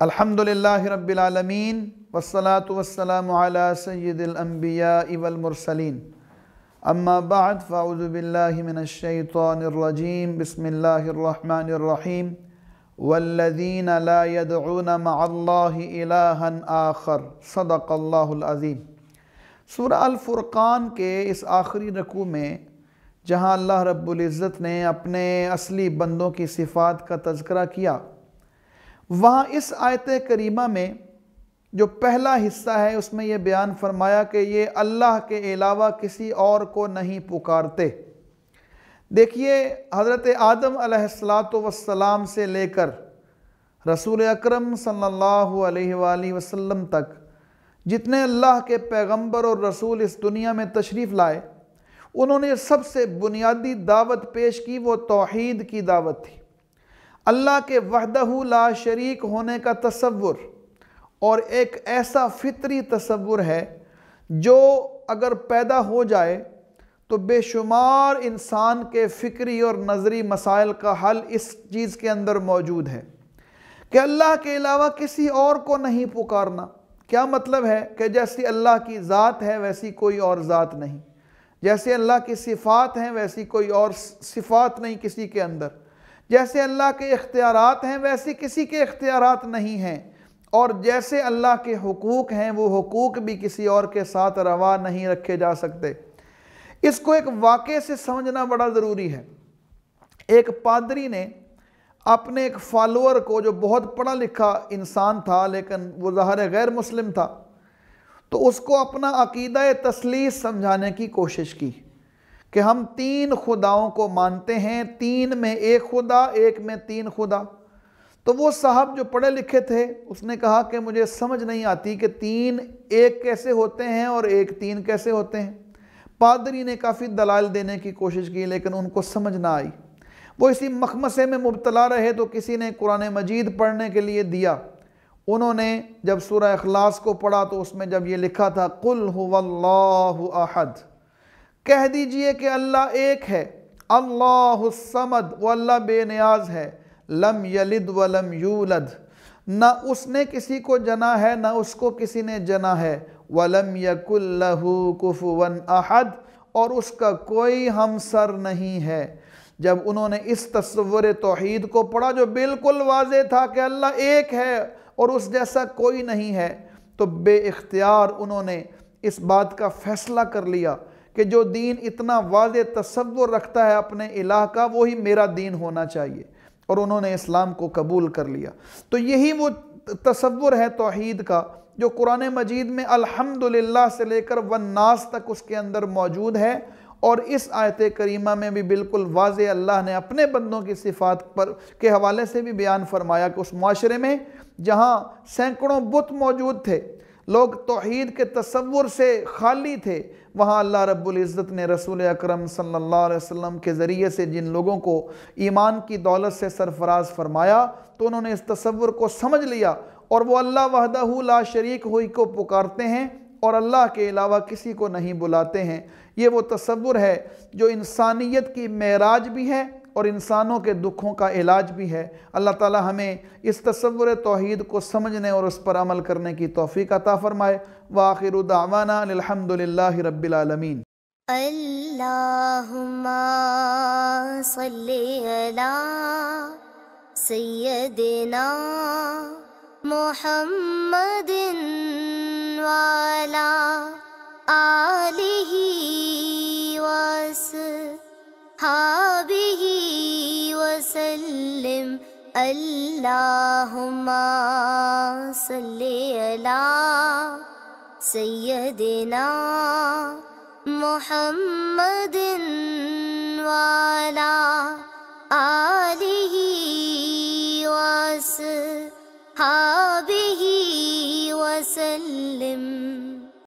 الحمدللہ رب العالمین والصلاة والسلام علی سید الانبیاء والمرسلین اما بعد فاعوذ باللہ من الشیطان الرجیم بسم اللہ الرحمن الرحیم والذین لا يدعون مع اللہ الہا آخر صدق اللہ العظیم۔ سورہ الفرقان کے اس آخری رکوع میں جہاں اللہ رب العزت نے اپنے اصلی بندوں کی صفات کا تذکرہ کیا، وہاں اس آیت کریمہ میں جو پہلا حصہ ہے اس میں یہ بیان فرمایا کہ یہ اللہ کے علاوہ کسی اور کو نہیں پکارتے۔ دیکھیے، حضرت آدم علیہ السلام سے لے کر رسول اکرم صلی اللہ علیہ وآلہ وسلم تک جتنے اللہ کے پیغمبر اور رسول اس دنیا میں تشریف لائے، انہوں نے سب سے بنیادی دعوت پیش کی، وہ توحید کی دعوت تھی۔ اللہ کے وحدہ لا شریک ہونے کا تصور، اور ایک ایسا فطری تصور ہے جو اگر پیدا ہو جائے تو بے شمار انسان کے فکری اور نظری مسائل کا حل اس چیز کے اندر موجود ہے کہ اللہ کے علاوہ کسی اور کو نہیں پکارنا۔ کیا مطلب ہے؟ کہ جیسی اللہ کی ذات ہے ویسی کوئی اور ذات نہیں، جیسے اللہ کی صفات ہیں ویسی کوئی اور صفات نہیں کسی کے اندر، جیسے اللہ کے اختیارات ہیں ویسے کسی کے اختیارات نہیں ہیں، اور جیسے اللہ کے حقوق ہیں وہ حقوق بھی کسی اور کے ساتھ روا نہیں رکھے جا سکتے۔ اس کو ایک واقعے سے سمجھنا بڑا ضروری ہے۔ ایک پادری نے اپنے ایک فالوور کو، جو بہت پڑھا لکھا انسان تھا لیکن وہ ظاہر غیر مسلم تھا، تو اس کو اپنا عقیدہ تثلیث سمجھانے کی کوشش کی کہ ہم 3 خداؤں کو مانتے ہیں، 3 میں ایک خدا، ایک میں 3 خدا۔ تو وہ صاحب جو پڑھے لکھے تھے، اس نے کہا کہ مجھے سمجھ نہیں آتی کہ 3 ایک کیسے ہوتے ہیں اور ایک 3 کیسے ہوتے ہیں۔ پادری نے کافی دلائل دینے کی کوشش کی لیکن ان کو سمجھ نہ آئی۔ وہ اسی مخمصے میں مبتلا رہے تو کسی نے قرآن مجید پڑھنے کے لیے دیا۔ انہوں نے جب سورہ اخلاص کو پڑھا تو اس میں جب یہ لکھا تھا قُلْ هُوَ اللَّهُ أَحَدٌ، کہہ دیجئے کہ اللہ ایک ہے، اللہ الصمد، وہ اللہ بے نیاز ہے، لم یلد ولم یولد، نہ اس نے کسی کو جنا ہے نہ اس کو کسی نے جنا ہے، ولم یکن لہ کفوا احد، اور اس کا کوئی ہمسر نہیں ہے۔ جب انہوں نے اس تصور توحید کو پڑھا جو بالکل واضح تھا کہ اللہ ایک ہے اور اس جیسا کوئی نہیں ہے، تو بے اختیار انہوں نے اس بات کا فیصلہ کر لیا کہ جو دین اتنا واضح تصور رکھتا ہے اپنے الہ کا، وہی میرا دین ہونا چاہیے، اور انہوں نے اسلام کو قبول کر لیا۔ تو یہی وہ تصور ہے توحید کا جو قرآن مجید میں الحمدللہ سے لے کر والناس تک اس کے اندر موجود ہے، اور اس آیت کریمہ میں بھی بالکل واضح اللہ نے اپنے بندوں کی صفات پر کے حوالے سے بھی بیان فرمایا کہ اس معاشرے میں جہاں سینکڑوں بت موجود تھے، لوگ توحید کے تصور سے خالی تھے، وہاں اللہ رب العزت نے رسول اکرم صلی اللہ علیہ وسلم کے ذریعے سے جن لوگوں کو ایمان کی دولت سے سرفراز فرمایا تو انہوں نے اس تصور کو سمجھ لیا، اور وہ اللہ وحدہ لا شریک ہوئی کو پکارتے ہیں اور اللہ کے علاوہ کسی کو نہیں بلاتے ہیں۔ یہ وہ تصور ہے جو انسانیت کی معراج بھی ہے اور انسانوں کے دکھوں کا علاج بھی ہے۔ اللہ تعالی ہمیں اس تصور توحید کو سمجھنے اور اس پر عمل کرنے کی توفیق عطا فرمائے۔ وآخر دعوانا الحمدللہ رب العالمین۔ اللہم صلی علی سیدنا محمد وعلی آلہ وصحبہ وسلم۔ اللہم صلی علی سیدنا محمد